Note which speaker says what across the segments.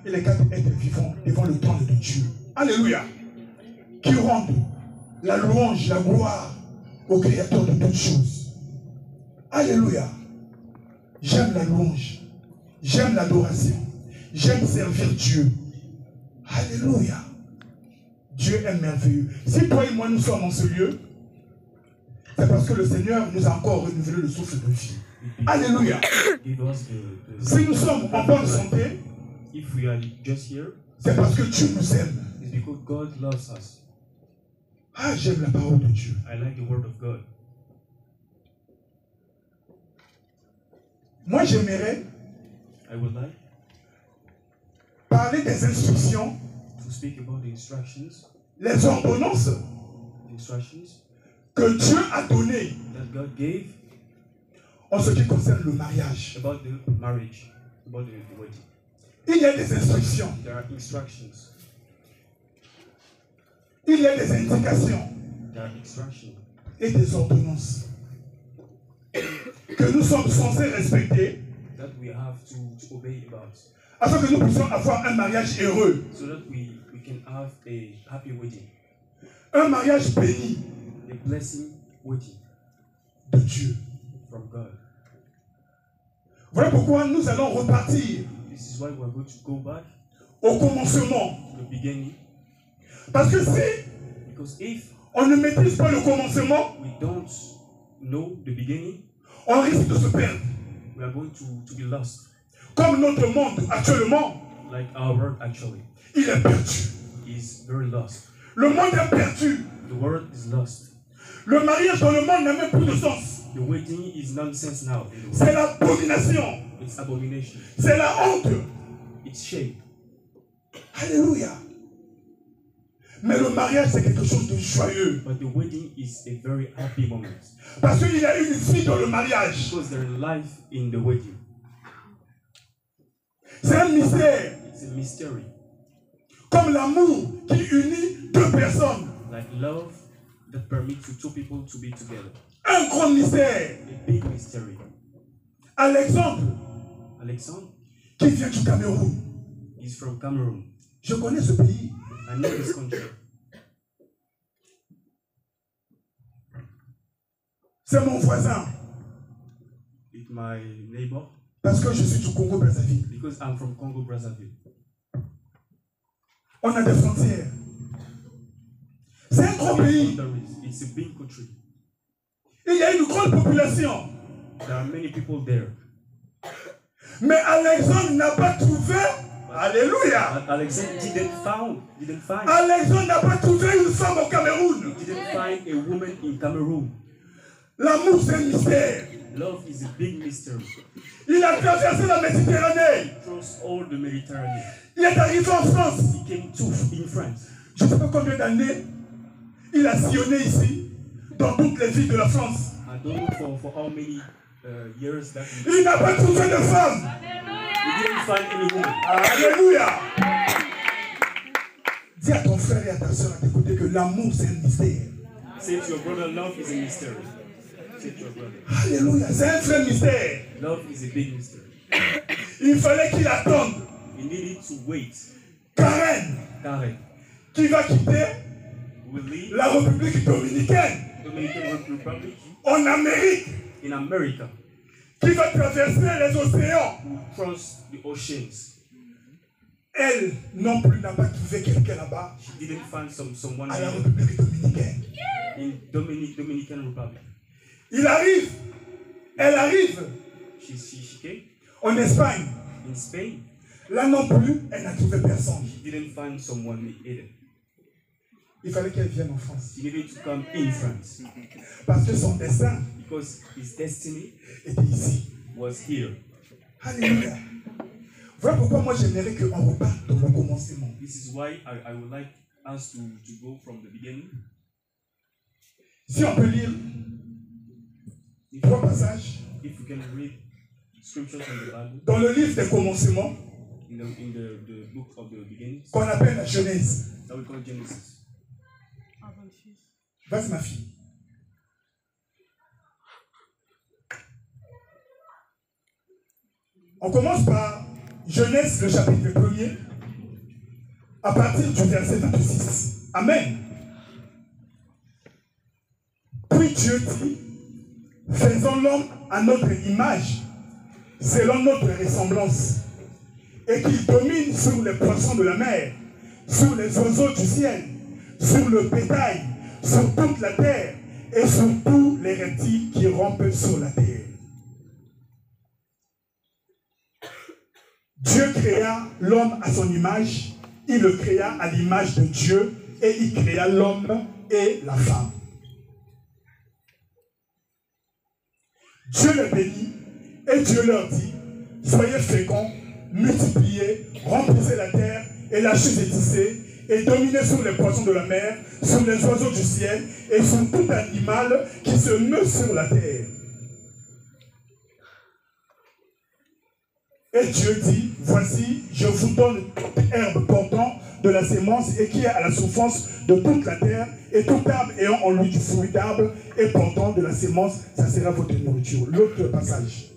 Speaker 1: Et les quatre êtres vivants devant le trône de Dieu. Alléluia. Qui rendent la louange, la gloire au Créateur de toutes choses. Alléluia. J'aime la louange. J'aime l'adoration. J'aime servir Dieu. Alléluia. Dieu est merveilleux. Si toi et moi nous sommes en ce lieu, c'est parce que le Seigneur nous a encore renouvelé le souffle de vie. Alléluia. Si nous sommes en bonne santé, c'est parce que Dieu nous aime. Ah, j'aime la parole de Dieu. Moi, j'aimerais parler des instructions, les ordonnances que Dieu a données en ce qui concerne le mariage. Il y a des instructions. Il y a des indications et des ordonnances que nous sommes censés respecter afin que nous puissions avoir un mariage heureux, un mariage béni de Dieu. Voilà pourquoi nous allons repartir au commencement. Parce que si on ne maîtrise pas le commencement, on risque de se perdre. Comme notre monde actuellement, il est perdu. Le monde est perdu. Le mariage dans le monde n'a même plus de sens. C'est l'abomination. C'est la honte. Alléluia. Mais le mariage, c'est quelque chose de joyeux. Parce qu'il y a une vie dans le mariage. C'est un mystère. Comme l'amour qui unit deux personnes. Un grand mystère. Alexandre, qui vient du Cameroun. Je connais ce pays. C'est mon voisin. Parce que je suis du Congo-Brazzaville. On a des frontières. C'est un grand pays. Il y a une grande population. Mais Alexandre n'a pas trouvé. Alléluia. Alexandre n'a pas trouvé une femme au Cameroun. L'amour, c'est un mystère. Il a traversé la Méditerranée. Il est arrivé en France. Je ne sais pas combien d'années il a sillonné ici, dans toutes les villes de la France. Il n'a pas trouvé de femme. Alléluia. Dis à ton frère et à ta soeur à tes côtés que l'amour c'est un mystère. Alléluia, c'est un vrai mystère. Il fallait qu'il attende. Karen, qui va quitter la République dominicaine en Amérique, qui va traverser les océans. Elle non plus n'a pas trouvé quelqu'un là-bas à la République dominicaine. Il arrive, elle arrive en Espagne. Là non plus, elle n'a trouvé personne. Il fallait qu'elle vienne en France. Parce que son destin était ici. Alléluia. Voilà pourquoi moi j'aimerais qu'on reparte dans le commencement. Si on peut lire 3 passages dans le livre des commencements qu'on appelle la Genèse. Vas-y ma fille. On commence par Genèse, le chapitre 1er. à partir du verset 26. Amen. Puis Dieu dit, faisons l'homme à notre image, selon notre ressemblance, et qu'il domine sur les poissons de la mer, sur les oiseaux du ciel, sur le bétail, sur toute la terre, et sur tous les reptiles qui rampent sur la terre. Dieu créa l'homme à son image, il le créa à l'image de Dieu, et il créa l'homme et la femme. Dieu les bénit, et Dieu leur dit, soyez féconds, multipliez, remplissez la terre, et lâchez et tissez, et dominez sur les poissons de la mer, sur les oiseaux du ciel, et sur tout animal qui se meut sur la terre. Et Dieu dit, voici, je vous donne toute herbe portant de la sémence et qui est à la souffrance de toute la terre, et tout arbre ayant en lui du fruit d'arbre et portant de la sémence, ça sera votre nourriture. L'autre passage.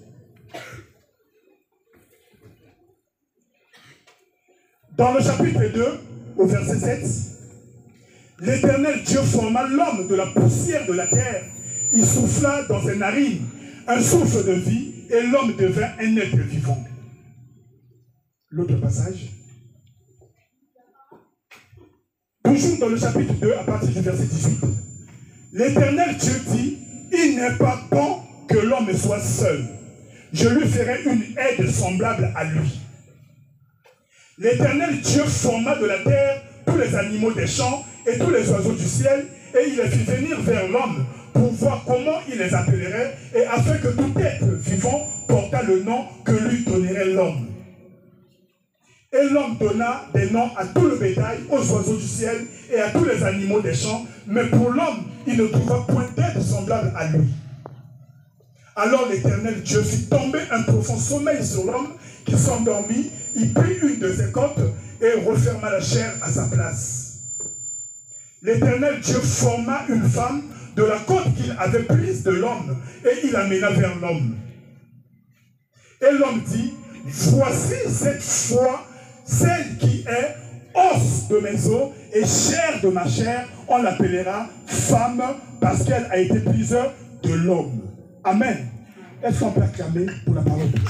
Speaker 1: Dans le chapitre 2, au verset 7, l'Éternel Dieu forma l'homme de la poussière de la terre. Il souffla dans ses narines un souffle de vie, et l'homme devint un être vivant. L'autre passage. Toujours dans le chapitre 2, à partir du verset 18. L'Éternel Dieu dit, il n'est pas bon que l'homme soit seul. Je lui ferai une aide semblable à lui. L'Éternel Dieu forma de la terre tous les animaux des champs et tous les oiseaux du ciel, et il les fit venir vers l'homme pour voir comment il les appellerait, et afin que tout être vivant portât le nom que lui donnerait l'homme. Et l'homme donna des noms à tout le bétail, aux oiseaux du ciel et à tous les animaux des champs, mais pour l'homme, il ne trouva point d'aide semblable à lui. Alors l'Éternel Dieu fit tomber un profond sommeil sur l'homme qui s'endormit, il prit une de ses côtes et referma la chair à sa place. L'Éternel Dieu forma une femme de la côte qu'il avait prise de l'homme, et il l'amena vers l'homme. Et l'homme dit, voici cette fois celle qui est os de mes os et chair de ma chair, on l'appellera femme parce qu'elle a été prise de l'homme. Amen. Est-ce qu'on peut acclamer pour la parole de Dieu?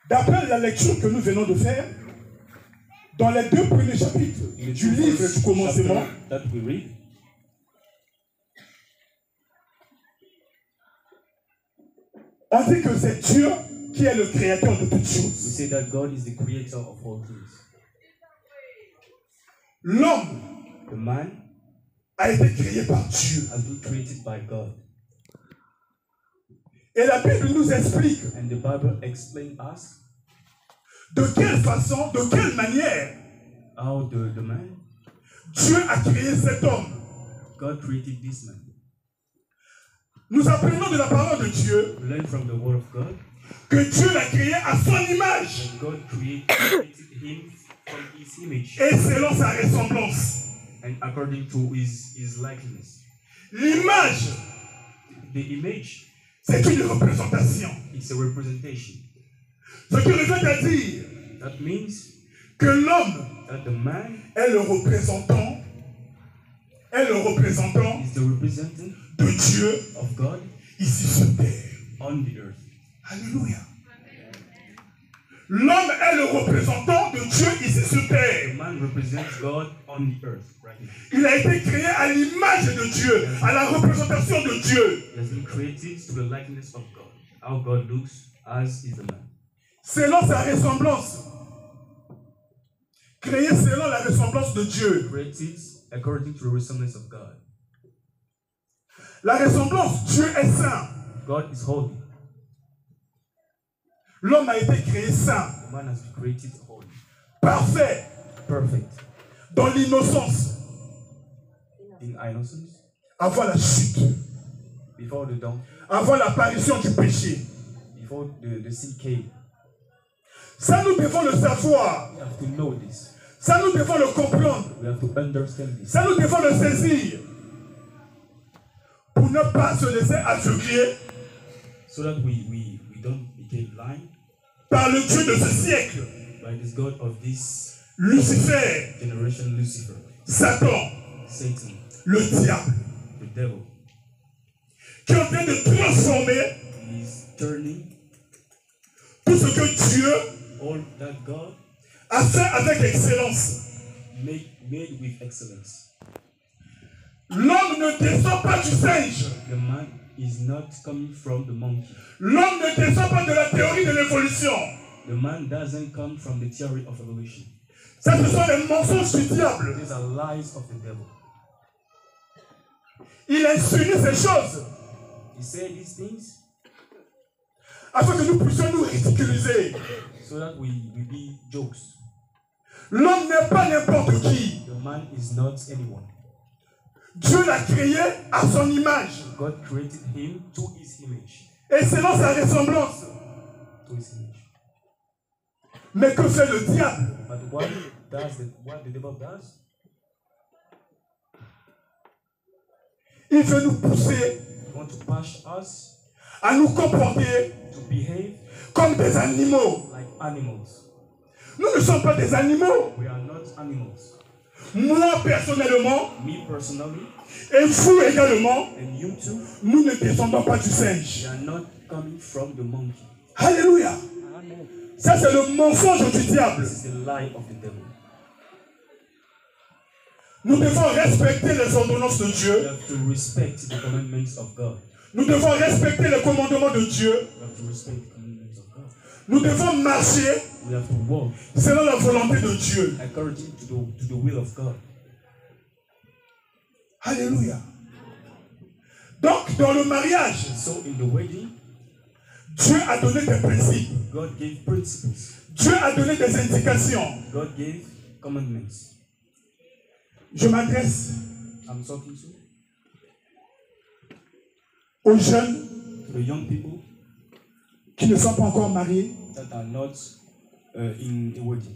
Speaker 1: D'après la lecture que nous venons de faire, dans les 2 premiers chapitres du livre du commencement, on dit que c'est Dieu qui est le créateur de toutes choses.
Speaker 2: We say that God is the creator of all things.
Speaker 1: L'homme,
Speaker 2: the man,
Speaker 1: a été créé par Dieu.
Speaker 2: Has been created by God.
Speaker 1: Et la Bible nous explique
Speaker 2: and the Bible explains us
Speaker 1: de quelle façon, de quelle manière
Speaker 2: how the man,
Speaker 1: Dieu a créé cet homme.
Speaker 2: God created this man.
Speaker 1: Nous apprenons de la parole de Dieu
Speaker 2: learn from the word of God
Speaker 1: que Dieu l'a créé à son image.
Speaker 2: God created him from his image.
Speaker 1: Et selon sa ressemblance.
Speaker 2: And according to his likeness.
Speaker 1: L'image,
Speaker 2: the image,
Speaker 1: c'est une représentation.
Speaker 2: It's a representation.
Speaker 1: Ce qui revient à dire
Speaker 2: that means
Speaker 1: que l'homme
Speaker 2: that the man
Speaker 1: est le représentant
Speaker 2: is the representant
Speaker 1: de Dieu
Speaker 2: of God
Speaker 1: ici sur terre.
Speaker 2: On the earth.
Speaker 1: Alléluia. L'homme est le représentant de Dieu ici sur terre.
Speaker 2: Man represents God on the earth right now.
Speaker 1: Il a été créé à l'image de Dieu, à la représentation de Dieu.
Speaker 2: He has been created to the likeness of God. How God looks as is the man.
Speaker 1: Selon sa ressemblance. Créé selon la ressemblance de Dieu.
Speaker 2: Created according to the resemblance of God.
Speaker 1: La ressemblance, Dieu est saint.
Speaker 2: God is holy.
Speaker 1: L'homme a été créé saint.
Speaker 2: Man has been created holy.
Speaker 1: Parfait.
Speaker 2: Perfect.
Speaker 1: Dans l'innocence.
Speaker 2: In innocence.
Speaker 1: Avant la chute.
Speaker 2: Before the dawn.
Speaker 1: Avant l'apparition du péché.
Speaker 2: Before the sin came.
Speaker 1: Ça, nous devons le savoir.
Speaker 2: We have to know this.
Speaker 1: Ça, nous devons le comprendre.
Speaker 2: We have to understand this.
Speaker 1: Ça, nous devons le saisir. Pour ne pas se laisser aveugler.
Speaker 2: So that we don't become blind.
Speaker 1: par le Dieu de ce siècle,
Speaker 2: by this God of this
Speaker 1: Lucifer,
Speaker 2: generation, Lucifer,
Speaker 1: Satan,
Speaker 2: Satan,
Speaker 1: le diable,
Speaker 2: the devil.
Speaker 1: qui est en train de transformer
Speaker 2: He's turning
Speaker 1: tout ce que Dieu
Speaker 2: all that God
Speaker 1: a fait avec excellence.
Speaker 2: made with excellence.
Speaker 1: L'homme ne descend pas du singe.
Speaker 2: The man is not coming from the monkey.
Speaker 1: L'homme ne descend pas de la théorie de l'évolution.
Speaker 2: The man doesn't come from the theory of evolution.
Speaker 1: Ça, ce sont les mensonges du diable.
Speaker 2: These are lies of the devil.
Speaker 1: Il insinue ces choses
Speaker 2: He said these things
Speaker 1: afin que nous puissions nous ridiculiser.
Speaker 2: so that we be jokes.
Speaker 1: L'homme n'est pas n'importe qui.
Speaker 2: The man is not anyone.
Speaker 1: Dieu l'a créé à son image
Speaker 2: God created him to his image.
Speaker 1: et selon sa ressemblance.
Speaker 2: To his image.
Speaker 1: Mais que fait le diable?
Speaker 2: But what the devil does?
Speaker 1: Il veut nous pousser
Speaker 2: He wants to push us
Speaker 1: à nous comporter
Speaker 2: to behave
Speaker 1: comme des animaux.
Speaker 2: like animals.
Speaker 1: Nous ne sommes pas des animaux.
Speaker 2: We are not animals.
Speaker 1: Moi, personnellement,
Speaker 2: Me personally,
Speaker 1: et vous également,
Speaker 2: and you too,
Speaker 1: nous ne descendons pas du
Speaker 2: we
Speaker 1: singe.
Speaker 2: are not coming from the monkey.
Speaker 1: Alléluia. Ça, c'est le mensonge du diable.
Speaker 2: This is the lie of the devil.
Speaker 1: Nous devons respecter les ordonnances de
Speaker 2: We
Speaker 1: Dieu.
Speaker 2: have to respect the commandments of God.
Speaker 1: Nous devons respecter les commandements de Dieu.
Speaker 2: We have to respect the commandments of God.
Speaker 1: Nous devons marcher
Speaker 2: We have to walk
Speaker 1: selon la volonté de Dieu.
Speaker 2: according to the will of God.
Speaker 1: Alléluia. Donc, dans le mariage,
Speaker 2: So in the wedding,
Speaker 1: Dieu a donné des principes.
Speaker 2: God gave principles.
Speaker 1: Dieu a donné des indications.
Speaker 2: God gave commandments.
Speaker 1: Je m'adresse
Speaker 2: I'm talking
Speaker 1: aux jeunes
Speaker 2: to the young people
Speaker 1: qui ne sont pas encore mariés
Speaker 2: that are not in a wedding,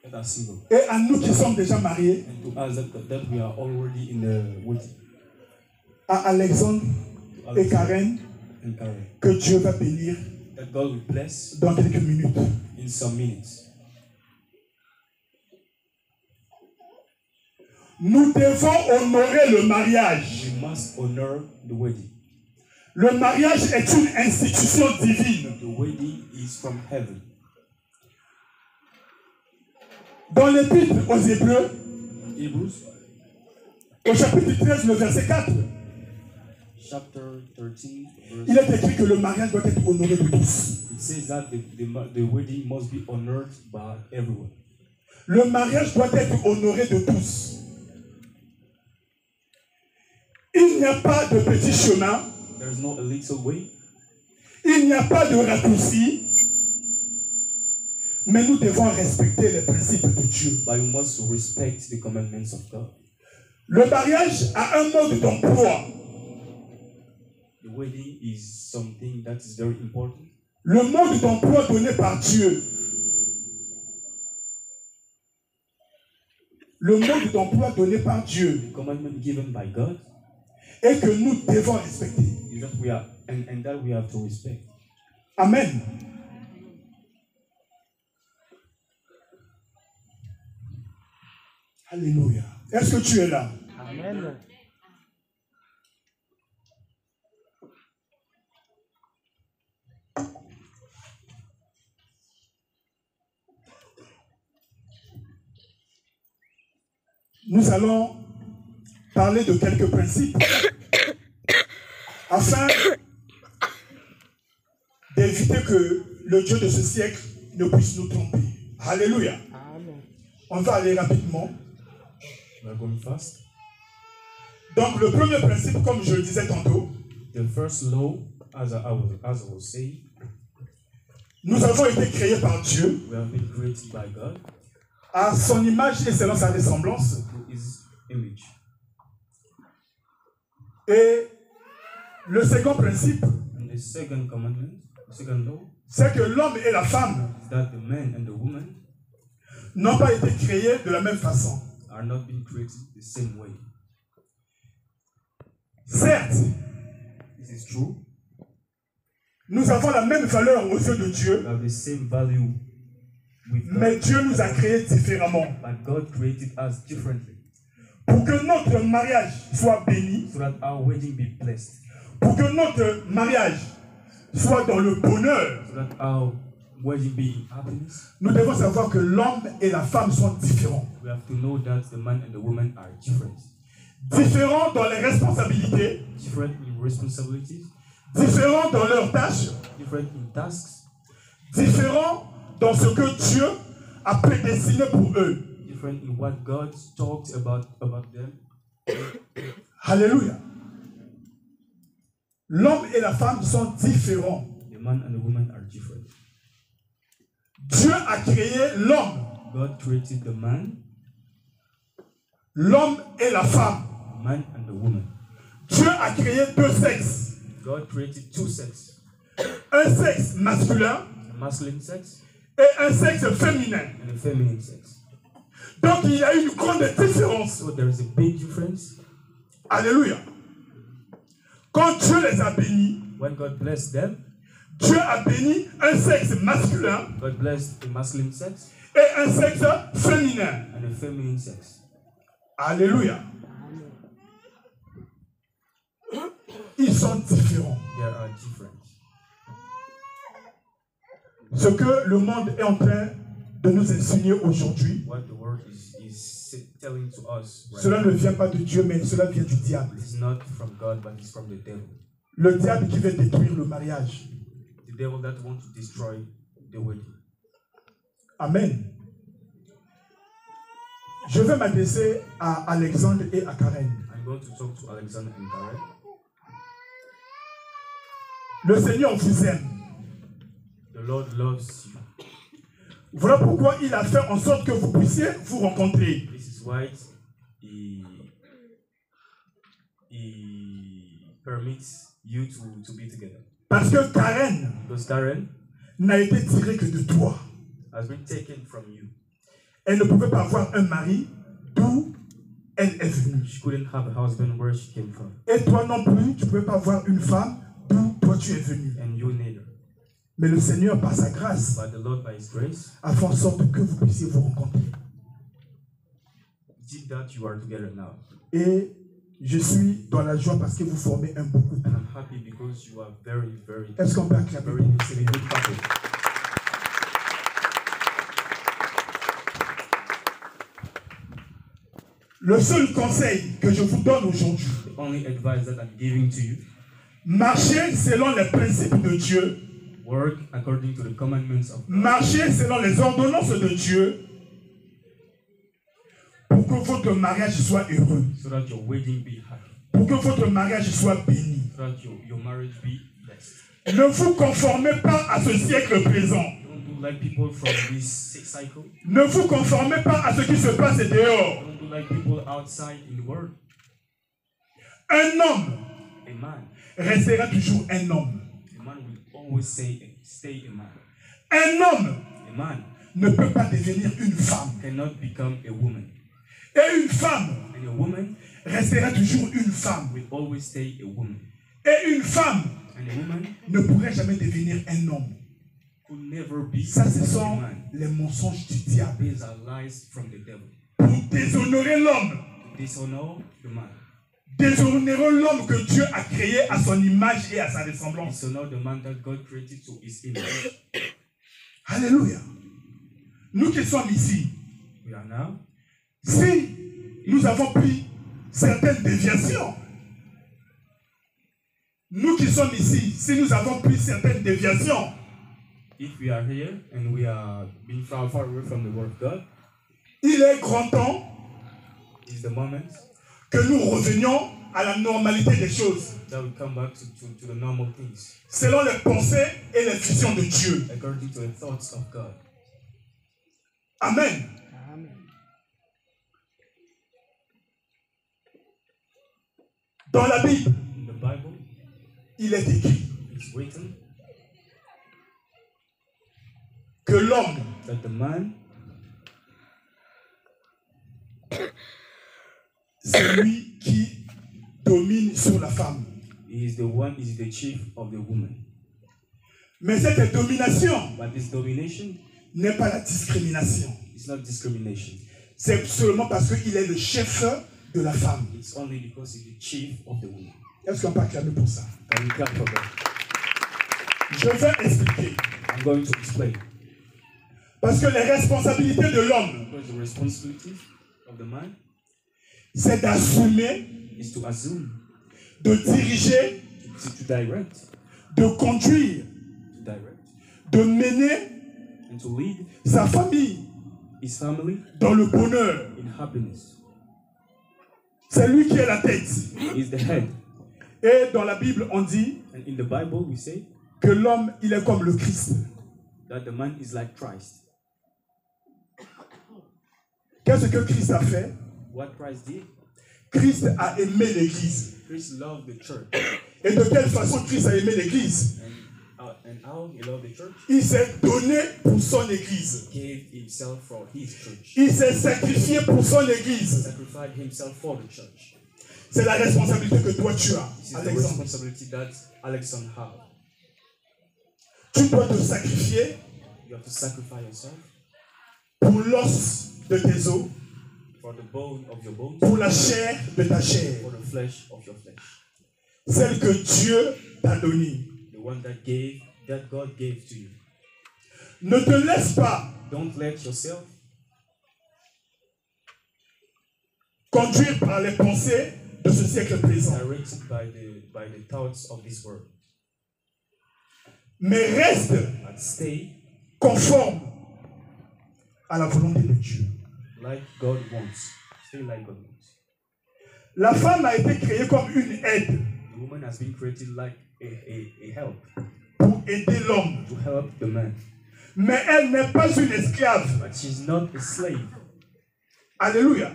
Speaker 2: that are single,
Speaker 1: et à nous qui sommes déjà mariés,
Speaker 2: and to us that we are already in the wedding.
Speaker 1: à Alexandre et Karen,
Speaker 2: And Karen,
Speaker 1: que Dieu va bénir
Speaker 2: that God will bless
Speaker 1: dans quelques minutes.
Speaker 2: in some minutes.
Speaker 1: Nous devons honorer le mariage.
Speaker 2: We must honor the wedding.
Speaker 1: Le mariage est une institution divine.
Speaker 2: The wedding is from heaven.
Speaker 1: Dans l'épître aux Hébreux,
Speaker 2: In Hebrews
Speaker 1: au chapitre 13, le verset 4,
Speaker 2: chapter 13,
Speaker 1: il est écrit que le mariage doit être honoré de tous.
Speaker 2: it says that the wedding must be honored by everyone.
Speaker 1: Le mariage doit être honoré de tous. Il n'y a pas de petit chemin,
Speaker 2: There is no a little way.
Speaker 1: il n'y a pas de raccourci, mais nous devons respecter les principes de Dieu.
Speaker 2: But we must respect the commandments of God.
Speaker 1: Le mariage a un mode d'emploi.
Speaker 2: The wedding is something that is very important.
Speaker 1: Le mode d'emploi donné par Dieu. Le mode d'emploi donné par Dieu
Speaker 2: The commandment given by God
Speaker 1: et que nous devons respecter.
Speaker 2: is that we are and that we have to respect.
Speaker 1: Amen. Alléluia. Est-ce que tu es là?
Speaker 3: Amen.
Speaker 1: Nous allons parler de quelques principes afin d'éviter que le Dieu de ce siècle ne puisse nous tromper. Alléluia.
Speaker 3: Amen.
Speaker 1: On va aller rapidement.
Speaker 2: We are going fast.
Speaker 1: Donc le premier principe, comme je le disais tantôt,
Speaker 2: The first law, as I was saying,
Speaker 1: nous avons été créés par Dieu
Speaker 2: we have been created by God
Speaker 1: à son image et selon sa ressemblance.
Speaker 2: to His image.
Speaker 1: Et le second principe,
Speaker 2: And the second commandment, the second law,
Speaker 1: c'est que l'homme et la femme
Speaker 2: is that the man and the woman
Speaker 1: n'ont pas été créés de la même façon.
Speaker 2: are not being created the same way.
Speaker 1: Certes,
Speaker 2: This is true.
Speaker 1: Nous avons la même valeur aux yeux de Dieu,
Speaker 2: We have the same value with God.
Speaker 1: mais Dieu nous a créés différemment.
Speaker 2: But God created us differently
Speaker 1: Pour que notre mariage soit béni,
Speaker 2: so that our wedding be blessed,
Speaker 1: pour que notre mariage soit dans le bonheur,
Speaker 2: so that our wedding be in happiness.
Speaker 1: nous devons savoir que l'homme et la femme sont différents.
Speaker 2: We have to know that the man and the woman are different.
Speaker 1: Différents dans les responsabilités,
Speaker 2: Different in responsibilities,
Speaker 1: différents dans leurs tâches,
Speaker 2: different in tasks,
Speaker 1: différents dans ce que Dieu a prédestiné pour eux.
Speaker 2: different in what God talked about them.
Speaker 1: Alléluia. L'homme et la femme sont différents.
Speaker 2: The man and the woman are different.
Speaker 1: Dieu a créé l'homme,
Speaker 2: God created the man
Speaker 1: et la femme.
Speaker 2: and the woman.
Speaker 1: Dieu a créé deux sexes.
Speaker 2: God created two sexes,
Speaker 1: Un sexe masculin
Speaker 2: a masculine sex
Speaker 1: et un sexe féminin.
Speaker 2: and a feminine sex.
Speaker 1: Donc il y a une grande différence.
Speaker 2: So there is a big difference.
Speaker 1: Alléluia. Quand Dieu les a bénis,
Speaker 2: When God blessed them,
Speaker 1: Dieu a béni un sexe masculin
Speaker 2: God blessed the masculine sex
Speaker 1: et un sexe féminin.
Speaker 2: and a feminine sex.
Speaker 1: Alléluia. Ils sont différents.
Speaker 2: They are different.
Speaker 1: Ce que le monde est en train de nous enseigner aujourd'hui,
Speaker 2: What the world is telling to us right
Speaker 1: cela
Speaker 2: now
Speaker 1: ne vient pas de Dieu, mais cela vient du diable.
Speaker 2: is not from God, but it's from the devil.
Speaker 1: Le diable qui veut détruire le mariage.
Speaker 2: The devil that wants to destroy the wedding.
Speaker 1: Amen. Je vais m'adresser à Alexandre et à Karen.
Speaker 2: I'm going to talk to Alexander and Karen.
Speaker 1: Le Seigneur vous aime.
Speaker 2: The Lord loves you.
Speaker 1: Voilà pourquoi il a fait en sorte que vous puissiez vous rencontrer.
Speaker 2: This is why he permits you to be together.
Speaker 1: Parce que Karen
Speaker 2: Because Karen
Speaker 1: n'a été tirée que de toi.
Speaker 2: has been taken from you.
Speaker 1: Elle ne pouvait pas avoir un mari d'où elle est venue.
Speaker 2: She couldn't have a husband where she came from.
Speaker 1: Et toi non plus, tu ne pouvais pas avoir une femme d'où toi tu es venu.
Speaker 2: And you neither.
Speaker 1: Mais le Seigneur, par sa grâce,
Speaker 2: But the Lord, by His grace,
Speaker 1: a fait en sorte que vous puissiez vous rencontrer.
Speaker 2: did that you are together now.
Speaker 1: Et je suis dans la joie parce que vous formez un beau couple.
Speaker 2: And I'm happy because you are very, very,
Speaker 1: Est-ce qu'on peut acclamer
Speaker 2: very
Speaker 1: pour
Speaker 2: it's a good couple.
Speaker 1: Le seul conseil que je vous donne aujourd'hui,
Speaker 2: The only advice that I'm giving to you,
Speaker 1: marchez selon les principes de Dieu,
Speaker 2: work according to the commandments of God,
Speaker 1: marchez selon les ordonnances de Dieu pour que votre mariage soit heureux,
Speaker 2: so that your wedding be happy,
Speaker 1: pour que votre mariage soit béni.
Speaker 2: so that your marriage be blessed.
Speaker 1: Ne vous conformez pas à ce siècle présent.
Speaker 2: Don't do like people from this cycle.
Speaker 1: Ne vous conformez pas à ce qui se passe dehors.
Speaker 2: Don't do like people outside in the world.
Speaker 1: Un homme
Speaker 2: A man
Speaker 1: restera toujours un homme.
Speaker 2: will always stay a man.
Speaker 1: Un homme
Speaker 2: A man
Speaker 1: ne peut pas devenir une femme.
Speaker 2: cannot become a woman.
Speaker 1: Et une femme
Speaker 2: And a woman
Speaker 1: restera toujours une femme.
Speaker 2: will always stay a woman.
Speaker 1: Et une femme
Speaker 2: And a woman
Speaker 1: ne pourrait jamais devenir un homme.
Speaker 2: could never be
Speaker 1: Ça, ce
Speaker 2: a
Speaker 1: sont
Speaker 2: man.
Speaker 1: les mensonges du diable.
Speaker 2: These are lies from the devil.
Speaker 1: Pour déshonorer l'homme.
Speaker 2: To dishonor the man.
Speaker 1: Déshonorer l'homme que Dieu a créé à son image et à sa ressemblance.
Speaker 2: Dishonor the man that God created to his image.
Speaker 1: Alléluia. Nous qui sommes ici,
Speaker 2: We are now,
Speaker 1: si nous avons pris certaines déviations, nous qui sommes ici, si nous avons pris certaines déviations,
Speaker 2: if we are here and we are being far away from the word of God,
Speaker 1: il est grand temps
Speaker 2: is the moment
Speaker 1: que nous revenions à la normalité des choses,
Speaker 2: that we come back to the normal things,
Speaker 1: selon les pensées et les visions de Dieu.
Speaker 2: according to the thoughts of God.
Speaker 1: Amen. Dans la Bible,
Speaker 2: In the Bible,
Speaker 1: il est écrit
Speaker 2: it's written
Speaker 1: que l'homme
Speaker 2: that the man
Speaker 1: c'est lui qui domine sur la femme.
Speaker 2: is the chief of the woman.
Speaker 1: Mais cette domination
Speaker 2: But this domination
Speaker 1: n'est pas la discrimination.
Speaker 2: is not discrimination.
Speaker 1: C'est seulement parce qu'il est le chef de la femme.
Speaker 2: It's only because he's the chief of the woman.
Speaker 1: Est-ce qu'on peut acclamer pour ça?
Speaker 2: Can we clap for that?
Speaker 1: Je vais expliquer.
Speaker 2: I'm going to explain.
Speaker 1: Parce que les responsabilités de l'homme,
Speaker 2: Because the responsibility of the man
Speaker 1: c'est d'assumer,
Speaker 2: is to assume,
Speaker 1: de diriger,
Speaker 2: to direct,
Speaker 1: de conduire, de mener
Speaker 2: and to lead
Speaker 1: sa famille
Speaker 2: his family
Speaker 1: dans le bonheur.
Speaker 2: in happiness.
Speaker 1: C'est lui qui est la tête.
Speaker 2: He is the head.
Speaker 1: Et dans la Bible, on dit
Speaker 2: And in the Bible, we say
Speaker 1: que l'homme, il est comme le Christ.
Speaker 2: that the man is like Christ.
Speaker 1: Qu'est-ce que Christ a fait?
Speaker 2: What Christ did?
Speaker 1: Christ a aimé l'Église.
Speaker 2: Christ loved the church.
Speaker 1: Et de quelle façon Christ a aimé l'Église?
Speaker 2: And how he loved the church?
Speaker 1: Il s'est donné pour son Église.
Speaker 2: Gave himself for his church.
Speaker 1: Il s'est sacrifié pour son Église.
Speaker 2: Sacrificed himself for the church.
Speaker 1: C'est la responsabilité que toi tu as,
Speaker 2: This is the
Speaker 1: Alexandre.
Speaker 2: responsibility that Alexander had.
Speaker 1: Tu dois te sacrifier
Speaker 2: You have to sacrifice yourself
Speaker 1: pour l'os de tes os,
Speaker 2: for the bone of your bones,
Speaker 1: pour la chair de ta chair,
Speaker 2: for the flesh of your flesh.
Speaker 1: celle que Dieu t'a donnée.
Speaker 2: The one that God gave to you.
Speaker 1: Ne te laisse pas
Speaker 2: Don't let yourself
Speaker 1: conduire par les pensées de ce siècle présent,
Speaker 2: directed by the thoughts of this world.
Speaker 1: mais reste
Speaker 2: But stay
Speaker 1: conforme à la volonté de Dieu.
Speaker 2: like God wants. Stay like God wants.
Speaker 1: La femme a été créée comme une aide
Speaker 2: The woman has been created like a help
Speaker 1: pour aider l'homme,
Speaker 2: to help the man.
Speaker 1: mais elle n'est pas une esclave.
Speaker 2: But she's not a slave.
Speaker 1: Alléluia.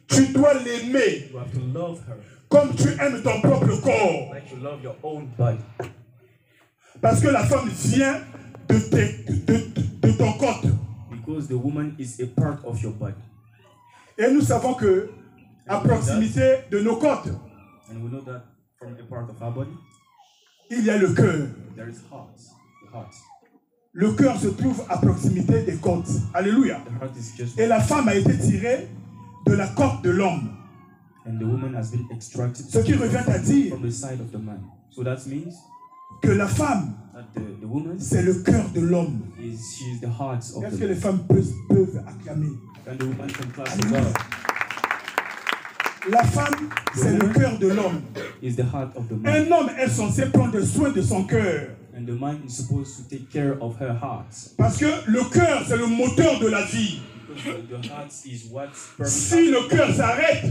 Speaker 1: Tu dois l'aimer
Speaker 2: You have to love her
Speaker 1: comme tu aimes ton propre corps.
Speaker 2: like you love your own body.
Speaker 1: Parce que la femme vient de ton corps.
Speaker 2: Because the woman is a part of your body.
Speaker 1: Et nous savons que à proximité de nos côtes,
Speaker 2: And we know that from the part of our body,
Speaker 1: il y a le cœur.
Speaker 2: there is heart. The heart.
Speaker 1: Le cœur se trouve à proximité des côtes. Alléluia.
Speaker 2: The heart is just
Speaker 1: Et la femme a été tirée de la côte de l'homme.
Speaker 2: and the woman has been extracted
Speaker 1: Ce qui revient à dire
Speaker 2: from the side of the man. So that means
Speaker 1: que la femme,
Speaker 2: that the woman
Speaker 1: c'est le cœur de l'homme.
Speaker 2: she is the heart of
Speaker 1: Est-ce
Speaker 2: the
Speaker 1: que les
Speaker 2: man.
Speaker 1: femmes peuvent acclamer?
Speaker 2: And the woman can clap
Speaker 1: Alléluia.
Speaker 2: God
Speaker 1: La femme, c'est le cœur de l'homme.
Speaker 2: is the heart of the man.
Speaker 1: Un homme est censé prendre soin de son cœur.
Speaker 2: And the man is supposed to take care of her heart.
Speaker 1: Parce que le cœur, c'est le moteur de la vie.
Speaker 2: Because the heart is what
Speaker 1: Si le cœur s'arrête,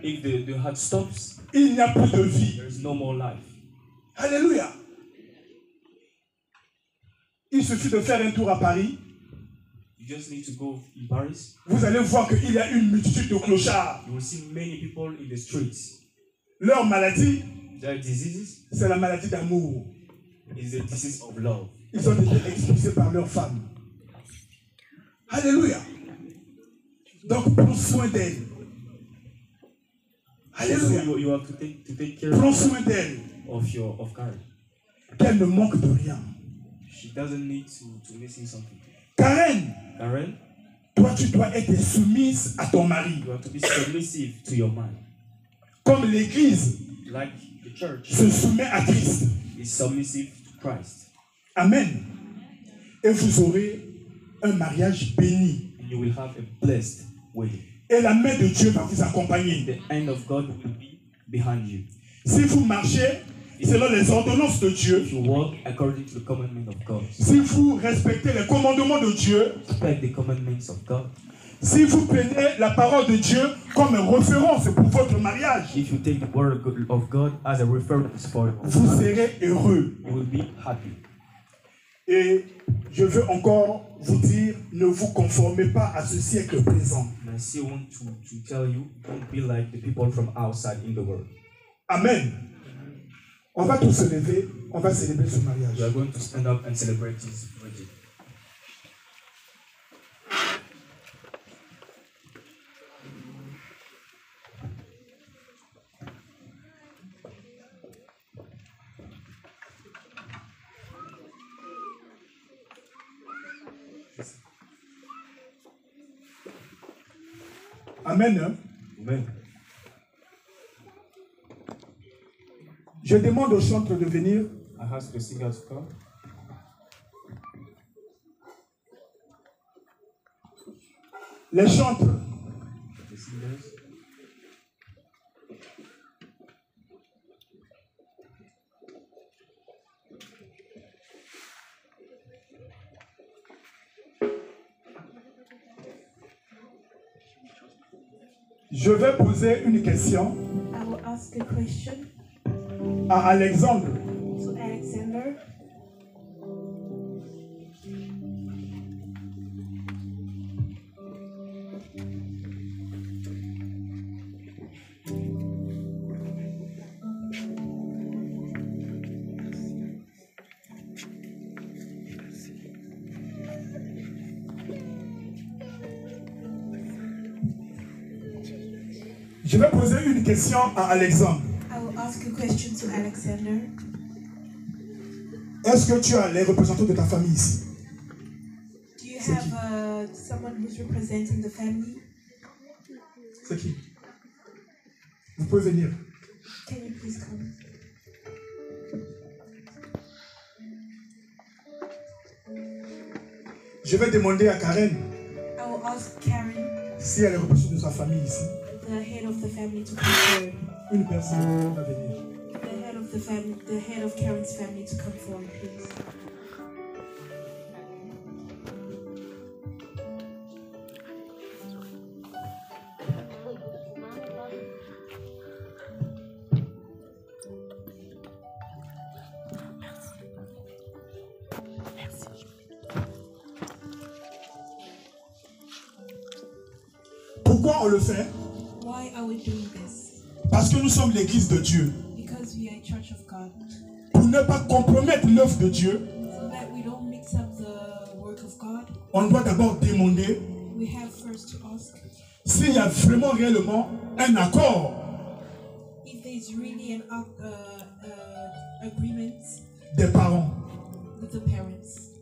Speaker 2: if the heart stops,
Speaker 1: il n'y a plus de vie.
Speaker 2: there is no more life.
Speaker 1: Alléluia. Il suffit de faire un tour à Paris.
Speaker 2: You just need to go in Paris.
Speaker 1: Vous allez voir qu'il y a une multitude de clochards.
Speaker 2: You will see many people in the streets.
Speaker 1: Leur maladie,
Speaker 2: Their diseases
Speaker 1: c'est la maladie d'amour.
Speaker 2: is the disease of love.
Speaker 1: Ils ont été expulsés par leurs femmes. Alléluia. Donc, prends soin d'elle.
Speaker 2: So
Speaker 1: Alléluia.
Speaker 2: you have to take care
Speaker 1: Prends soin d'elle.
Speaker 2: of Karen.
Speaker 1: Qu'elle ne manque de rien.
Speaker 2: She doesn't need to missing something.
Speaker 1: Karen,
Speaker 2: Karen,
Speaker 1: toi, tu dois être soumise à ton mari.
Speaker 2: you have to be submissive to your man.
Speaker 1: Comme l'Église
Speaker 2: Like the church
Speaker 1: se soumet à Christ.
Speaker 2: is submissive to Christ.
Speaker 1: Amen. Et vous aurez un mariage béni.
Speaker 2: And you will have a blessed wedding.
Speaker 1: Et la main de Dieu va vous accompagner.
Speaker 2: The hand of God will be behind you.
Speaker 1: Si vous marchez selon les ordonnances de Dieu,
Speaker 2: If you walk according to the commandment of God,
Speaker 1: si vous respectez les commandements de Dieu,
Speaker 2: respect the commandments of God.
Speaker 1: si vous prenez la parole de Dieu comme référence pour votre mariage,
Speaker 2: If you take the word of God as a reference for your
Speaker 1: vous
Speaker 2: marriage,
Speaker 1: serez heureux.
Speaker 2: you will be happy.
Speaker 1: Et je veux encore vous dire, ne vous conformez pas à ce siècle présent.
Speaker 2: And I still want to tell you, don't be like the people from outside in the world.
Speaker 1: Amen. On va tous se lever, on va célébrer ce mariage.
Speaker 2: We are going to stand up and celebrate this wedding.
Speaker 1: Amen. Hein?
Speaker 2: Amen.
Speaker 1: Je demande aux chantres de venir.
Speaker 2: I ask the singer to come.
Speaker 1: Les chantres.
Speaker 2: The singers.
Speaker 1: Je vais poser une question
Speaker 3: I will ask a question
Speaker 1: à Alexandre.
Speaker 3: to Alexander.
Speaker 1: Je vais poser une question à Alexandre.
Speaker 3: I will ask a question to Alexander.
Speaker 1: Est-ce que tu as les représentants de ta famille ici?
Speaker 3: Do you have someone who's representing the family?
Speaker 1: C'est qui? Vous pouvez venir.
Speaker 3: Can you please come?
Speaker 1: Je vais demander à Karen
Speaker 3: I will ask Karen,
Speaker 1: si elle est représentante de sa famille ici.
Speaker 3: the head of the family, to come forward.
Speaker 1: Une personne va venir.
Speaker 3: The head of the family, the head of Karen's family, to come forward, please.
Speaker 1: Pourquoi on le fait?
Speaker 3: Why are we doing this?
Speaker 1: Parce que nous sommes l'église de Dieu.
Speaker 3: Because we are a church of God.
Speaker 1: Pour ne pas compromettre l'œuvre de Dieu,
Speaker 3: So that we don't mix up the work of God,
Speaker 1: on doit d'abord demander
Speaker 3: we have first to ask
Speaker 1: s'il y a vraiment réellement un accord
Speaker 3: if there is really an agreement
Speaker 1: des parents.
Speaker 3: with the parents.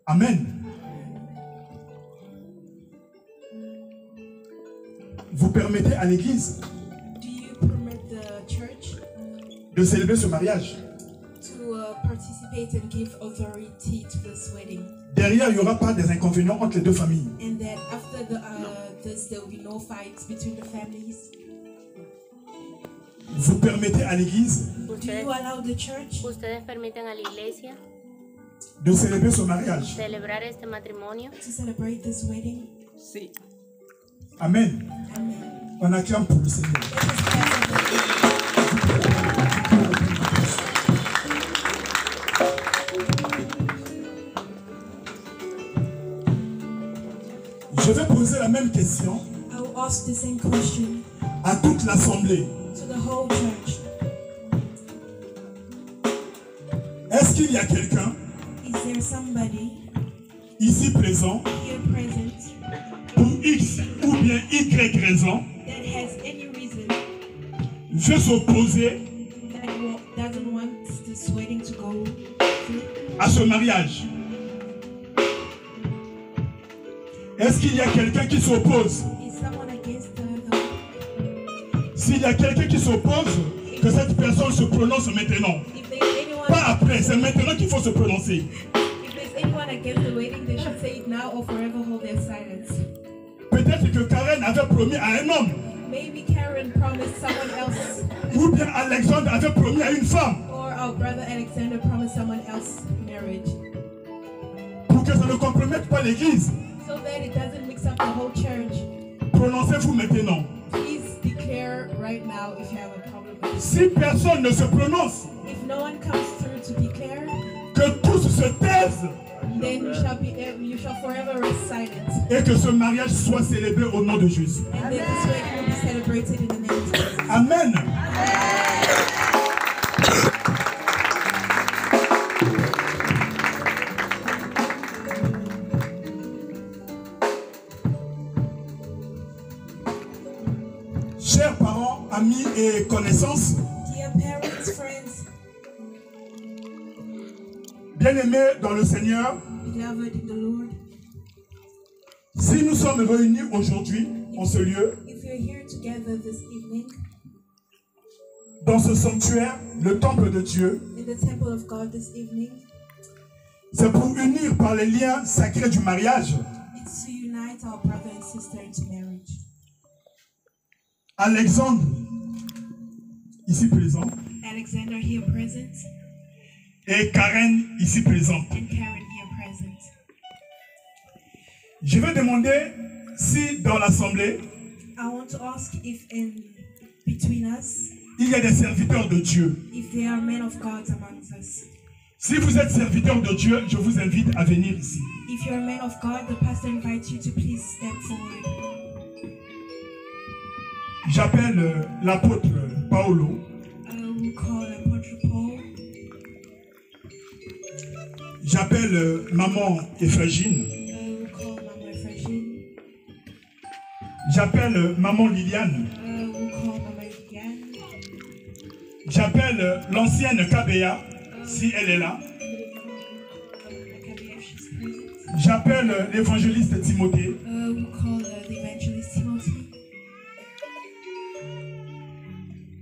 Speaker 1: Amen. Vous permettez à l'église
Speaker 3: Do you permit the church
Speaker 1: de célébrer ce mariage.
Speaker 3: to participate and give authority to this wedding?
Speaker 1: Derrière, il n'y aura pas des inconvénients entre les deux familles.
Speaker 3: And that after this, there will be no fights between the families.
Speaker 1: Vous permettez à l'église
Speaker 3: Do
Speaker 4: Ustedes,
Speaker 3: you allow the church
Speaker 4: ustedes permiten a la iglesia
Speaker 1: de célébrer ce mariage.
Speaker 4: celebrar este matrimonio.
Speaker 3: to celebrate this wedding?
Speaker 5: Sí.
Speaker 1: Amen.
Speaker 3: Amen.
Speaker 1: On acclame pour le Seigneur.
Speaker 3: Let us clap.
Speaker 1: Je vais poser la même question
Speaker 3: I will ask the same question
Speaker 1: à toute l'assemblée.
Speaker 3: to the whole church.
Speaker 1: Est-ce qu'il y a quelqu'un
Speaker 3: Is there somebody
Speaker 1: ici présent
Speaker 3: here present
Speaker 1: pour X ou bien Y raison
Speaker 3: that has any reason
Speaker 1: veut s'opposer
Speaker 3: that doesn't want this wedding to go through?
Speaker 1: à ce mariage? Est-ce qu'il y a quelqu'un qui s'oppose?
Speaker 3: Is someone against the
Speaker 1: S'il y a quelqu'un qui s'oppose, que cette personne se prononce maintenant.
Speaker 3: if there's anyone
Speaker 1: Pas après, c'est maintenant qu'il faut se prononcer.
Speaker 3: if there's anyone against the wedding, they should say it now or forever hold their silence.
Speaker 1: Peut-être que Karen avait promis à un homme,
Speaker 3: Maybe Karen promised someone else,
Speaker 1: ou bien Alexandre avait promis à une femme,
Speaker 3: or our brother Alexander promised someone else marriage,
Speaker 1: pour que ça ne compromette pas l'église.
Speaker 3: so that it doesn't mix up the whole church.
Speaker 1: Prononcez-vous maintenant.
Speaker 3: Please declare right now if you have a problem with this.
Speaker 1: Si personne ne se prononce,
Speaker 3: If no one comes through to declare,
Speaker 1: que tous se taisent
Speaker 3: then you shall forever rest silent.
Speaker 1: et que ce mariage soit célébré au nom de Jésus.
Speaker 3: And then this wedding will be celebrated in the name of Jesus.
Speaker 1: Amen. Chers parents, amis et connaissances,
Speaker 3: Dear parents, friends,
Speaker 1: bien-aimés dans le Seigneur,
Speaker 3: beloved in the Lord,
Speaker 1: si nous sommes réunis aujourd'hui, en ce lieu,
Speaker 3: if you're here together this evening
Speaker 1: dans ce sanctuaire, le temple de Dieu,
Speaker 3: in the temple of God this evening,
Speaker 1: c'est pour unir par les liens sacrés du mariage
Speaker 3: it's to unite our brother and sister into marriage.
Speaker 1: Alexandre, ici présent,
Speaker 3: Alexander here present
Speaker 1: et Karen, ici présente.
Speaker 3: and Karen here present.
Speaker 1: Je vais demander si dans l'assemblée,
Speaker 3: I want to ask if in between us,
Speaker 1: il y a des serviteurs de Dieu.
Speaker 3: if there are men of God amongst us.
Speaker 1: Si vous êtes serviteur de Dieu, je vous invite à venir ici.
Speaker 3: If you're a man of God, the pastor invites you to please step forward.
Speaker 1: J'appelle l'apôtre Paolo.
Speaker 3: We'll call Apostle Paul.
Speaker 1: J'appelle maman Ephragine.
Speaker 3: We'll call Mama Ephraim.
Speaker 1: J'appelle maman Liliane.
Speaker 3: We'll call Mama Liliane.
Speaker 1: J'appelle l'ancienne Kabea, si elle est là.
Speaker 3: If she's present.
Speaker 1: J'appelle l'évangéliste Timothée.
Speaker 3: We'll call the evangelist Timothy.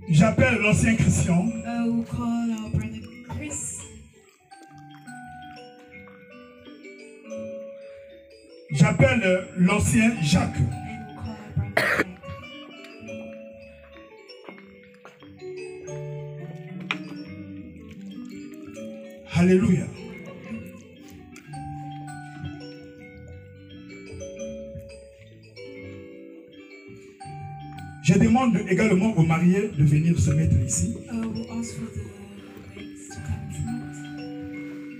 Speaker 1: J'appelle l'ancien Christian.
Speaker 3: We'll call our brother Chris.
Speaker 1: J'appelle l'ancien Jacques.
Speaker 3: And we'll call our brother Jack.
Speaker 1: Alléluia. Je demande également aux mariés de venir se mettre ici.
Speaker 3: We'll ask for the ladies to come in front.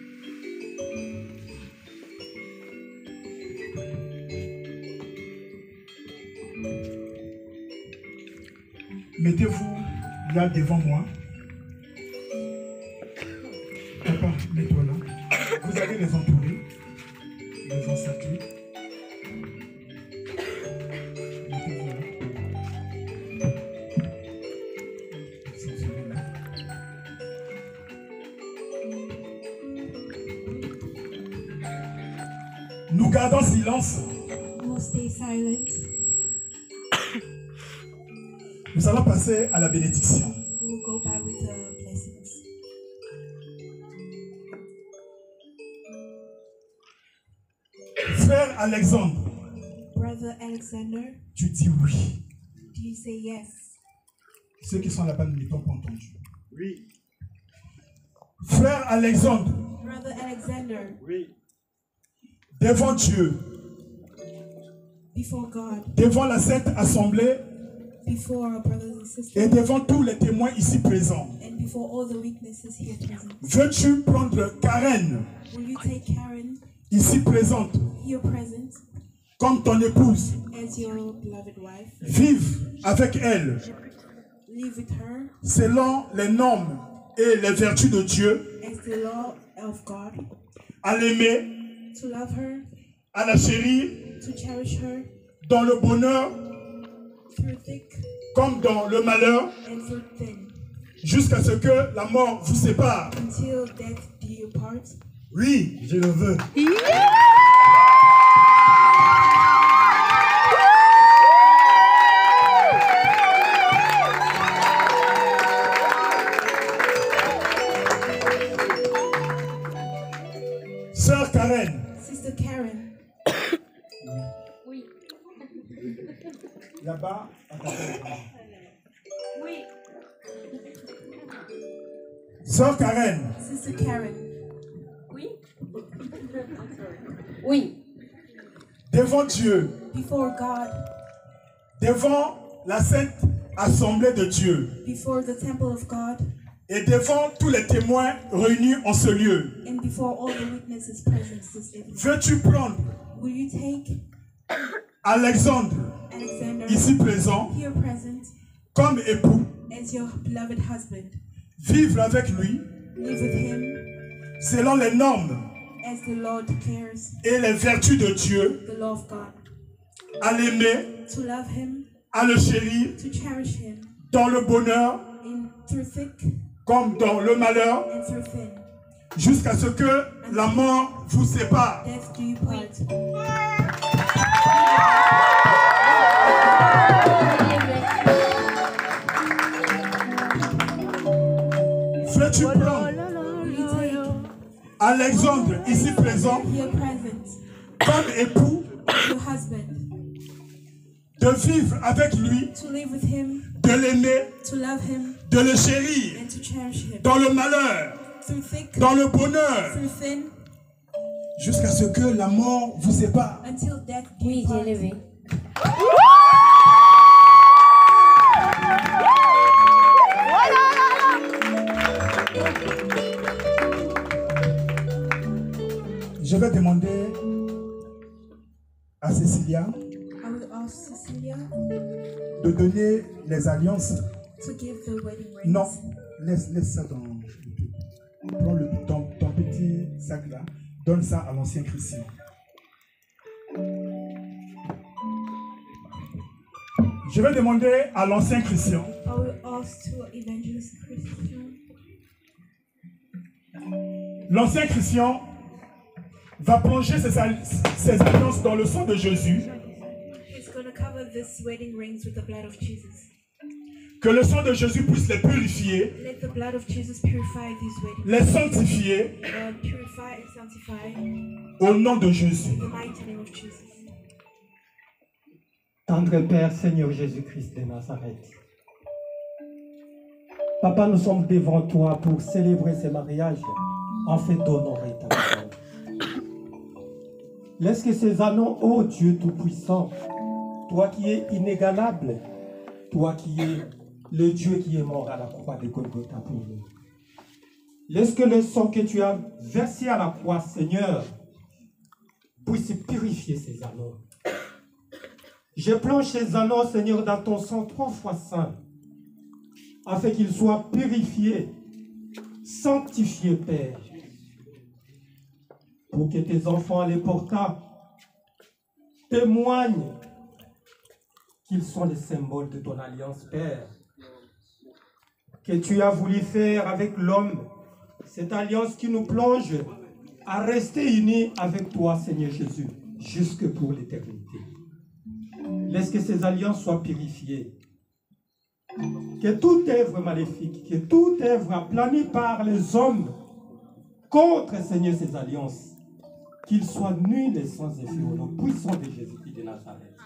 Speaker 1: Mettez-vous là devant moi. Papa, mets-toi là. Vous allez les entourer, les encercler. Mettez-vous là. Encerclez là. Nous gardons silence.
Speaker 3: We'll stay silent.
Speaker 1: Nous allons passer à la bénédiction.
Speaker 3: We'll go by with the blessings.
Speaker 1: Frère Alexandre,
Speaker 3: Brother Alexander,
Speaker 1: tu dis oui.
Speaker 3: do you say yes?
Speaker 1: Ceux qui sont là-bas ne t'ont pas entendu. Oui. Frère Alexandre,
Speaker 3: Brother Alexander,
Speaker 1: devant Dieu,
Speaker 3: before God,
Speaker 1: devant la Sainte Assemblée
Speaker 3: before our brothers and
Speaker 1: et
Speaker 3: sisters,
Speaker 1: devant tous les témoins ici présents,
Speaker 3: and before all the witnesses here present,
Speaker 1: veux-tu prendre Karen,
Speaker 3: will you take Karen,
Speaker 1: ici présente,
Speaker 3: here present,
Speaker 1: comme ton épouse,
Speaker 3: as your beloved wife,
Speaker 1: vive avec elle
Speaker 3: live with her
Speaker 1: selon les normes et les vertus de Dieu,
Speaker 3: as the law of God,
Speaker 1: à l'aimer,
Speaker 3: to love her,
Speaker 1: à la chérir,
Speaker 3: to cherish her
Speaker 1: dans le bonheur
Speaker 3: through thick
Speaker 1: comme dans le malheur,
Speaker 3: and through thin,
Speaker 1: jusqu'à ce que la mort vous sépare.
Speaker 3: until death do you part.
Speaker 1: Oui, je le veux. Sœur Karen,
Speaker 3: Sister Karen,
Speaker 4: Oui.
Speaker 1: là-bas, à ta tête.
Speaker 4: Oui.
Speaker 1: Sœur Karen,
Speaker 3: Sister Karen,
Speaker 4: Oui.
Speaker 5: Oui,
Speaker 1: devant Dieu,
Speaker 3: before God,
Speaker 1: devant la Sainte Assemblée de Dieu
Speaker 3: before the temple of God,
Speaker 1: et devant tous les témoins réunis en ce lieu,
Speaker 3: and before all the witnesses present this evening,
Speaker 1: veux-tu prendre
Speaker 3: will you take
Speaker 1: Alexandre,
Speaker 3: Alexander,
Speaker 1: ici présent,
Speaker 3: here present,
Speaker 1: comme époux,
Speaker 3: as your beloved husband,
Speaker 1: vivre avec lui
Speaker 3: live with him
Speaker 1: selon les normes
Speaker 3: as the Lord declares,
Speaker 1: et les vertus de Dieu,
Speaker 3: the law of God,
Speaker 1: à l'aimer,
Speaker 3: to love him,
Speaker 1: à le chérir
Speaker 3: to cherish him,
Speaker 1: dans le bonheur
Speaker 3: in through thick
Speaker 1: comme dans le malheur,
Speaker 3: and through thin,
Speaker 1: jusqu'à ce que la mort vous sépare.
Speaker 3: death do you part.
Speaker 1: Alexandre, ici présent,
Speaker 3: here present,
Speaker 1: comme époux,
Speaker 3: your husband,
Speaker 1: de vivre avec lui,
Speaker 3: to live with him,
Speaker 1: de l'aimer,
Speaker 3: to love him,
Speaker 1: de le chérir,
Speaker 3: and to cherish him.
Speaker 1: dans le malheur,
Speaker 3: Through thick,
Speaker 1: dans le bonheur,
Speaker 3: through thin,
Speaker 1: jusqu'à ce que la mort vous sépare.
Speaker 3: until death do
Speaker 4: Oui,
Speaker 3: you part.
Speaker 4: j'ai levé.
Speaker 1: Je vais demander à Cécilia
Speaker 3: I will ask Cecilia
Speaker 1: de donner les alliances.
Speaker 3: to give the wedding rings.
Speaker 1: Non, laisse ça dans le tout. Prends ton petit sac là, donne ça à l'ancien Christian. Je vais demander à l'ancien Christian
Speaker 3: I will ask to Evangelist Christian.
Speaker 1: L'ancien Christian va plonger ses alliances dans le sang de Jésus.
Speaker 3: He's going to cover this wedding rings with the blood of Jesus.
Speaker 1: Que le sang de Jésus puisse les purifier,
Speaker 3: Let the blood of Jesus purify these wedding
Speaker 1: les sanctifier
Speaker 3: purify and sanctify
Speaker 1: au nom de Jésus.
Speaker 3: in the mighty name of Jesus.
Speaker 5: Tendre Père, Seigneur Jésus-Christ de Nazareth. Papa, nous sommes devant toi pour célébrer ce mariage en fait d'honorer ta parole. Laisse que ces anneaux, ô Dieu Tout-Puissant, toi qui es inégalable, toi qui es le Dieu qui est mort à la croix de Golgotha pour nous. Laisse que le sang que tu as versé à la croix, Seigneur, puisse purifier ces anneaux. Je plonge ces anneaux, Seigneur, dans ton sang 3 fois saint, afin qu'ils soient purifiés, sanctifiés, Père, pour que tes enfants les portant témoignent qu'ils sont les symboles de ton alliance, Père, que tu as voulu faire avec l'homme, cette alliance qui nous plonge à rester unis avec toi, Seigneur Jésus, jusque pour l'éternité. Laisse que ces alliances soient purifiées. Que toute œuvre maléfique, que toute œuvre aplanie par les hommes contre, Seigneur, ces alliances, qu'ils soient nuls et sans effet au nom puissant de Jésus-Christ de Nazareth.